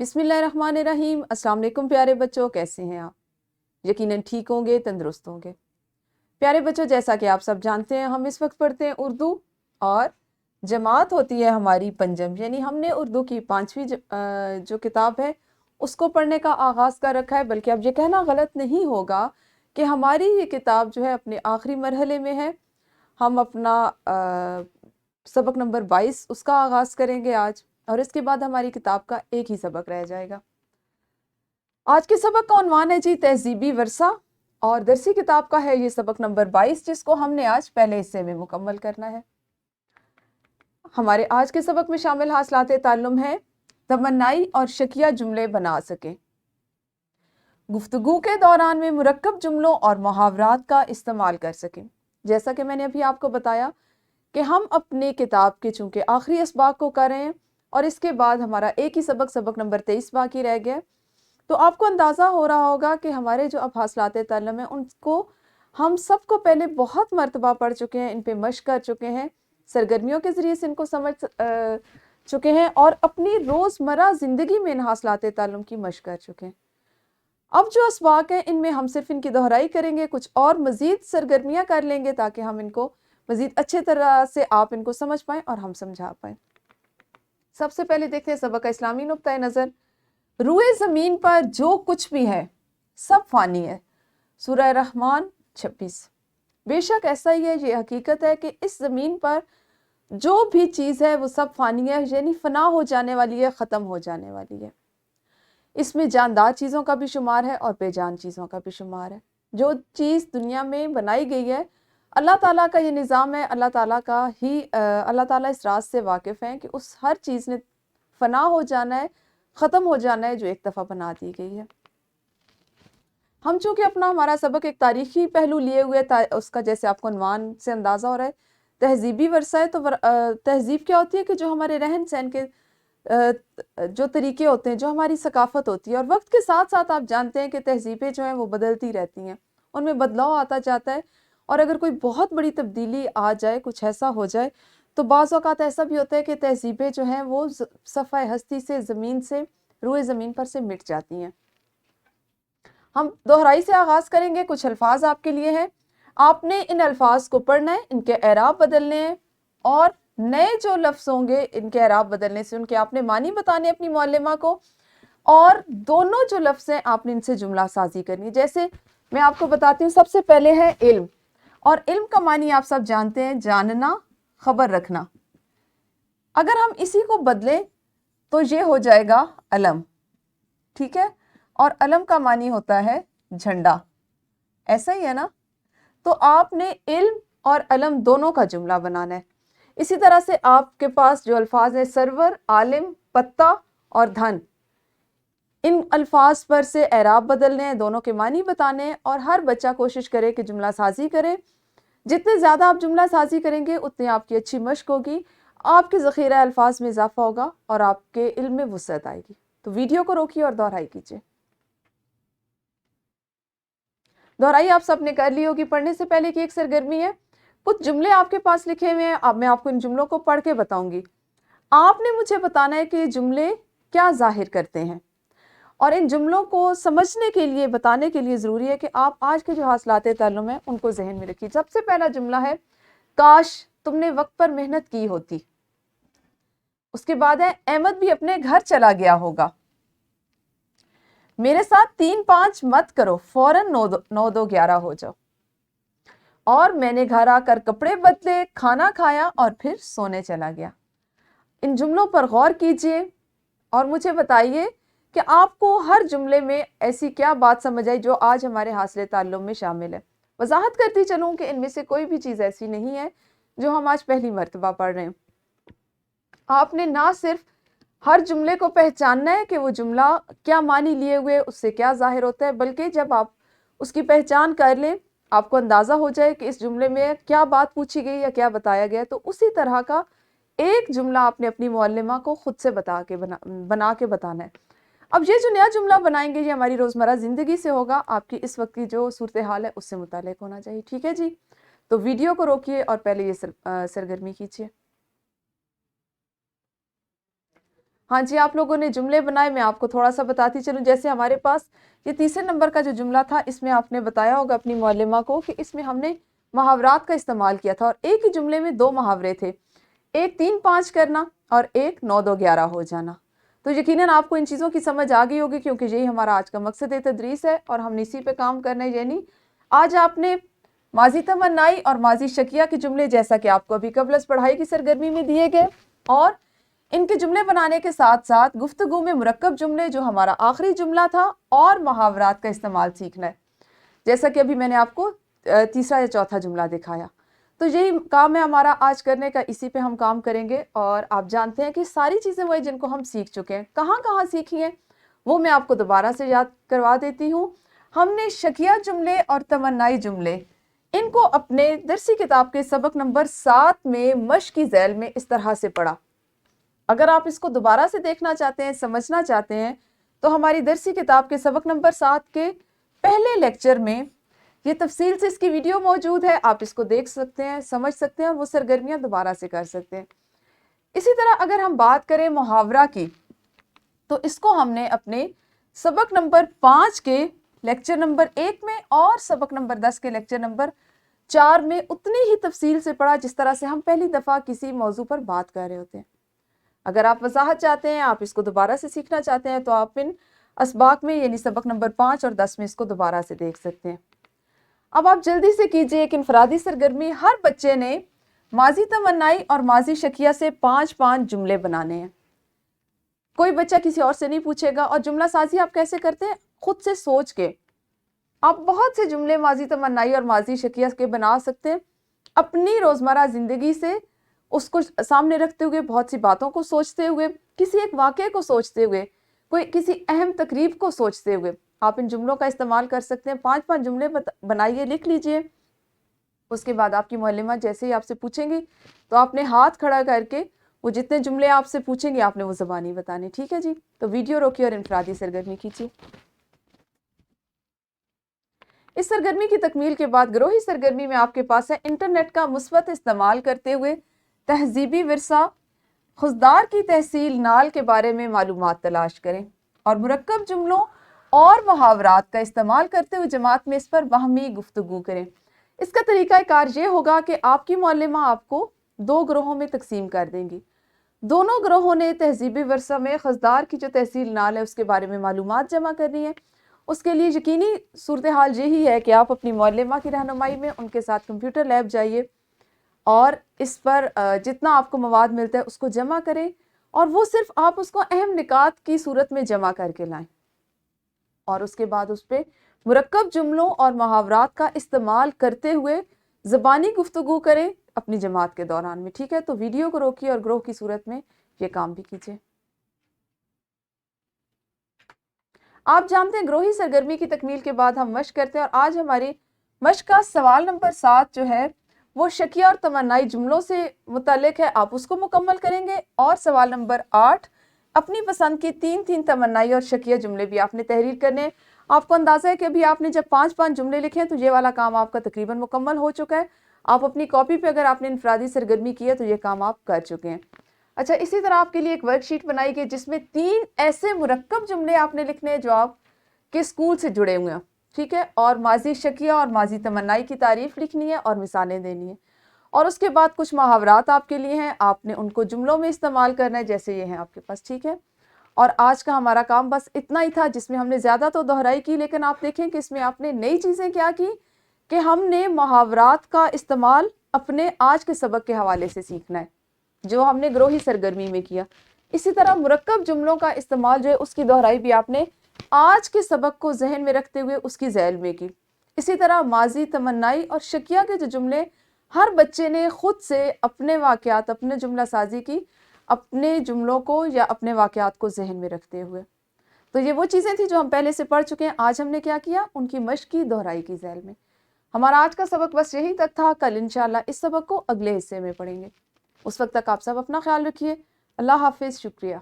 बिस्मिल्लाहिर्रहमानिर्रहीम। अस्सलाम वालेकुम प्यारे बच्चों, कैसे हैं आप? यकीनन ठीक होंगे, तंदुरुस्त होंगे। प्यारे बच्चों, जैसा कि आप सब जानते हैं, हम इस वक्त पढ़ते हैं उर्दू और जमात होती है हमारी पंजम, यानी हमने उर्दू की 5वीं जो किताब है उसको पढ़ने का आगाज़ कर रखा है। बल्कि अब ये कहना गलत नहीं होगा कि हमारी ये किताब जो है अपने आखिरी मरहले में है। हम अपना सबक नंबर 22 उसका आगाज़ करेंगे आज, और इसके बाद हमारी किताब का एक ही सबक रह जाएगा। आज के सबक का उन्वान है जी तहजीबी वर्सा, और दरसी किताब का है ये सबक नंबर 22, जिसको हमने आज पहले हिस्से में मुकम्मल करना है। हमारे आज के सबक में शामिल हासिलात ताल्लुम है तमन्नाई और शकिया जुमले बना सकें, गुफ्तगू के दौरान में मुरक्कब जुमलों और मुहावरात का इस्तेमाल कर सकें। जैसा कि मैंने अभी आपको बताया कि हम अपनी किताब के चूँकि आखिरी असबाक को कर रहे हैं और इसके बाद हमारा एक ही सबक नंबर 23 बाकी रह गया, तो आपको अंदाज़ा हो रहा होगा कि हमारे जो अब हासिलात ताल्लुम है उनको हम सबको पहले बहुत मरतबा पढ़ चुके हैं, इन पे मश्क कर चुके हैं, सरगर्मियों के ज़रिए से इनको समझ चुके हैं और अपनी रोज़मर्रा ज़िंदगी में इन हासिलात ताल्लुम की मश्क कर चुके हैं। अब जो असबाक हैं इनमें हम सिर्फ इनकी दोहराई करेंगे, कुछ और मज़ीद सरगर्मियाँ कर लेंगे ताकि हम इनको मज़ीद अच्छे तरह से आप इनको समझ पाएँ और हम समझा पाएँ। सबसे पहले देखते हैं सबक का इस्लामी नुक्ता नज़र। रूए ज़मीन पर जो कुछ भी है सब फ़ानी है। सूरह रहमान 26। बेशक ऐसा ही है, ये हकीकत है कि इस ज़मीन पर जो भी चीज़ है वो सब फ़ानी है, यानी फ़ना हो जाने वाली है, ख़त्म हो जाने वाली है। इसमें जानदार चीज़ों का भी शुमार है और बेजान चीज़ों का भी शुमार है। जो चीज़ दुनिया में बनाई गई है, अल्लाह ताला का ये निज़ाम है, अल्लाह ताला इस राज से वाकिफ़ हैं कि उस हर चीज़ ने फ़ना हो जाना है, ख़त्म हो जाना है जो एक दफ़ा बना दी गई है। हम चूँकि अपना हमारा सबक एक तारीख़ी पहलू लिए हुए, उसका जैसे आपको उन्वान से अंदाज़ा हो रहा है तहजीबी वर्सा है, तो तहजीब क्या होती है कि जो हमारे रहन सहन के जो तरीके होते हैं, जो हमारी सकाफ़त होती है, और वक्त के साथ साथ आप जानते हैं कि तहजीबें जो हैं वो बदलती रहती हैं, उनमें बदलाव आता जाता है। और अगर कोई बहुत बड़ी तब्दीली आ जाए, कुछ ऐसा हो जाए, तो बाज़ औक़ात ऐसा भी होता है कि तहजीबें जो हैं वो सफ़ाए हस्ती से, ज़मीन से, रूए ज़मीन पर से मिट जाती हैं। हम दोहराई से आगाज़ करेंगे। कुछ अल्फाज आपके लिए हैं, आपने इन अल्फाज को पढ़ना है, इनके एराब बदलने हैं, और नए जो लफ्ज़ होंगे इनके एराब बदलने से उनके आपने मानी बताने अपनी मुअल्लिमा को, और दोनों जो लफ्ज़ हैं आपने इनसे जुमला साजी करनी है। जैसे मैं आपको बताती हूँ, सबसे पहले है इल्म, और इल्म का मानी आप सब जानते हैं जानना, खबर रखना। अगर हम इसी को बदलें तो ये हो जाएगा अलम, ठीक है, और अलम का मानी होता है झंडा, ऐसा ही है ना। तो आपने इल्म और अलम दोनों का जुमला बनाना है। इसी तरह से आपके पास जो अल्फाज है सरवर, आलिम, पत्ता और धन, इन अल्फाज पर से एराब बदलने हैं, दोनों के मानी बताने हैं, और हर बच्चा कोशिश करे कि जुमला साजी करे। जितने ज़्यादा आप जुमला साजी करेंगे उतनी आपकी अच्छी मश्क होगी, आपके ज़ख़ीरा अल्फाज में इजाफा होगा और आपके इल्म में वुसअत आएगी। तो वीडियो को रोकिए और दोहराई कीजिए। दोहराई आप सबने कर ली होगी। पढ़ने से पहले की एक सरगर्मी है, कुछ जुमले आपके पास लिखे हुए हैं, अब मैं आपको इन जुमलों को पढ़ के बताऊंगी। आपने मुझे बताना है कि ये जुमले क्या जाहिर करते हैं, और इन जुमलों को समझने के लिए, बताने के लिए ज़रूरी है कि आप आज के जो हासिलात ताल्लुम है उनको जहन में रखिए। सबसे पहला जुमला है काश तुमने वक्त पर मेहनत की होती। उसके बाद है अहमद भी अपने घर चला गया होगा। मेरे साथ 3-5 मत करो, फौरन 9-2-11 हो जाओ। और मैंने घर आकर कपड़े बदले, खाना खाया और फिर सोने चला गया। इन जुमलों पर गौर कीजिए और मुझे बताइए कि आपको हर जुमले में ऐसी क्या बात समझ आई जो आज हमारे हासिल ताल्लुम में शामिल है। वजाहत करती चलूँ कि इनमें से कोई भी चीज़ ऐसी नहीं है जो हम आज पहली मर्तबा पढ़ रहे हैं। आपने ना सिर्फ हर जुमले को पहचानना है कि वो जुमला क्या मानी लिए हुए, उससे क्या जाहिर होता है, बल्कि जब आप उसकी पहचान कर लें, आपको अंदाज़ा हो जाए कि इस जुमले में क्या बात पूछी गई या क्या बताया गया, तो उसी तरह का एक जुमला आपने अपनी मुअल्लिमा को खुद से बना के बताना है। अब ये जो नया जुमला बनाएंगे ये हमारी रोज़मर्रा ज़िंदगी से होगा, आपकी इस वक्त की जो सूरत हाल है उससे मुताल्लिक़ होना चाहिए, ठीक है जी। तो वीडियो को रोकिए और पहले ये सरगर्मी कीजिए। हाँ जी, आप लोगों ने जुमले बनाए, मैं आपको थोड़ा सा बताती चलूँ। जैसे हमारे पास ये तीसरे नंबर का जो जुमला था, इसमें आपने बताया होगा अपनी मुअल्लिमा को कि इसमें हमने मुहावरात का इस्तेमाल किया था और एक ही जुमले में 2 मुहावरे थे, एक 3-5 करना और एक 9-2-11 हो जाना। तो यकीनन आपको इन चीज़ों की समझ आ गई होगी, क्योंकि यही हमारा आज का मकसद तदरीस है और हम इसी पे काम करने, यानी आज आपने माजी तमन्नाई और माजी शकिया के जुमले, जैसा कि आपको अभी कबलस पढ़ाई की सरगर्मी में दिए गए, और इनके जुमले बनाने के साथ साथ गुफ्तगू में मुरक्कब जुमले जो हमारा आखिरी जुमला था और मुहावरात का इस्तेमाल सीखना है, जैसा कि अभी मैंने आपको तीसरा या चौथा जुमला दिखाया। तो यही काम है हमारा आज करने का, इसी पे हम काम करेंगे। और आप जानते हैं कि सारी चीज़ें वो जिनको हम सीख चुके हैं, कहाँ कहाँ सीखी हैं वो मैं आपको दोबारा से याद करवा देती हूँ। हमने शकिया जुमले और तमन्नाई जुमले, इनको अपने दरसी किताब के सबक नंबर 7 में मश्क की झैल में इस तरह से पढ़ा। अगर आप इसको दोबारा से देखना चाहते हैं, समझना चाहते हैं, तो हमारी दरसी किताब के सबक नंबर 7 के पहले लेक्चर में ये तफसील से इसकी वीडियो मौजूद है, आप इसको देख सकते हैं, समझ सकते हैं और वो सरगर्मियाँ दोबारा से कर सकते हैं। इसी तरह अगर हम बात करें मुहावरा की, तो इसको हमने अपने सबक नंबर 5 के लेक्चर नंबर 1 में और सबक नंबर 10 के लेक्चर नंबर 4 में उतनी ही तफसील से पढ़ा जिस तरह से हम पहली दफ़ा किसी मौजू पर बात कर रहे होते हैं। अगर आप वजाहत चाहते हैं, आप इसको दोबारा से सीखना चाहते हैं, तो आप इन असबाक में यानी सबक नंबर 5 और 10 में इसको दोबारा से देख सकते हैं। अब आप जल्दी से कीजिए एक इनफरादी सरगर्मी। हर बच्चे ने माजी तमन्नाई और माजी शकिया से 5-5 जुमले बनाने हैं। कोई बच्चा किसी और से नहीं पूछेगा। और जुमला साजी आप कैसे करते हैं? खुद से सोच के आप बहुत से जुमले माजी तमन्नाई और माजी शकिया के बना सकते हैं, अपनी रोज़मर्रा ज़िंदगी से उसको सामने रखते हुए, बहुत सी बातों को सोचते हुए, किसी एक वाक़े को सोचते हुए, कोई किसी अहम तकरीब को सोचते हुए आप इन जुमलों का इस्तेमाल कर सकते हैं। 5-5 जुमले बनाइए, लिख लीजिए। उसके बाद आपकी मुअल्लिमा जैसे ही आपसे पूछेंगी तो आपने हाथ खड़ा करके वो जितने जुमले आपसे पूछेंगे आपने वो ज़बानी बताने, ठीक है जी। तो वीडियो रोकिए और इनफरादी सरगर्मी कीजिए। इस सरगर्मी की तकमील के बाद ग्रोही सरगर्मी में आपके पास है इंटरनेट का मुस्बत इस्तेमाल करते हुए तहजीबी विरसा खुजदार की तहसील नाल के बारे में मालूमात तलाश करें और मुरक्कब जुमलों और मुहावरात का इस्तेमाल करते हुए जमात में इस पर बाहमी गुफ्तगू करें। इसका तरीक़ाकार ये होगा कि आपकी मुअल्लिमा आपको 2 ग्रोहों में तकसीम कर देंगी। दोनों ग्रोहों ने तहजीबी वर्सा में खुजदार की जो तहसील नाल है उसके बारे में मालूमात जमा करनी है। उसके लिए यकीनी सूरत हाल यही है कि आप अपनी मुअल्लिमा की रहनुमाई में उनके साथ कंप्यूटर लैब जाइए और इस पर जितना आपको मवाद मिलता है उसको जमा करें, और वो सिर्फ आप उसको अहम निकात की सूरत में जमा करके लाएं और उसके बाद उस पर मुरक्कब जुमलों और मुहावरात का इस्तेमाल करते हुए ज़बानी गुफ्तगू करें अपनी जमात के दौरान में, ठीक है। तो वीडियो को रोकिए और ग्रोह की सूरत में ये काम भी कीजिए। आप जानते हैं ग्रोही सरगर्मी की तकमील के बाद हम मश्क करते हैं, और आज हमारी मश्क का सवाल नंबर 7 जो है वो शकिया और तमन्नाई जुमलों से मुतालिक है, आप उसको मुकम्मल करेंगे। और सवाल नंबर 8 अपनी पसंद की 3-3 तमन्नाई और शकिया जुमले भी आपने तहरीर करने। आपको अंदाज़ा है कि अभी आपने जब 5-5 जुमले लिखे हैं तो ये वाला काम आपका तकरीबन मुकम्मल हो चुका है। आप अपनी कॉपी पे अगर आपने इनफरादी सरगर्मी की है तो ये काम आप कर चुके हैं। अच्छा, इसी तरह आपके लिए एक वर्कशीट बनाई गई जिसमें 3 ऐसे मुरक्कब जुमले आपने लिखने हैं जो आपके स्कूल से जुड़े हुए हैं, ठीक है। और माजी शकिया और माजी तमन्नाई की तारीफ लिखनी है और मिसालें देनी है। और उसके बाद कुछ मुहावरात आपके लिए हैं, आपने उनको जुमलों में इस्तेमाल करना है जैसे ये हैं आपके पास, ठीक है। और आज का हमारा काम बस इतना ही था, जिसमें हमने ज़्यादा तो दोहराई की, लेकिन आप देखें कि इसमें आपने नई चीज़ें क्या की कि हमने मुहावरात का इस्तेमाल अपने आज के सबक के हवाले से सीखना है जो हमने ग्रोही सरगर्मी में किया। इसी तरह मुरक्कब जुमलों का इस्तेमाल जो है उसकी दोहराई भी आपने आज के सबक को जहन में रखते हुए उसकी झैल में की। इसी तरह माजी तमन्नाई और शकिया के जो जुमले हर बच्चे ने खुद से अपने वाक़यात, अपने जुमला साजी की, अपने जुमलों को या अपने वाक़यात को जहन में रखते हुए। तो ये वो चीज़ें थी जो हम पहले से पढ़ चुके हैं। आज हमने क्या किया, उनकी मश्क की, दोहराई की झैल में। हमारा आज का सबक बस यहीं तक था। कल इंशाल्लाह इस सबक को अगले हिस्से में पढ़ेंगे। उस वक्त तक आप सब अपना ख्याल रखिए। अल्लाह हाफिज़, शुक्रिया।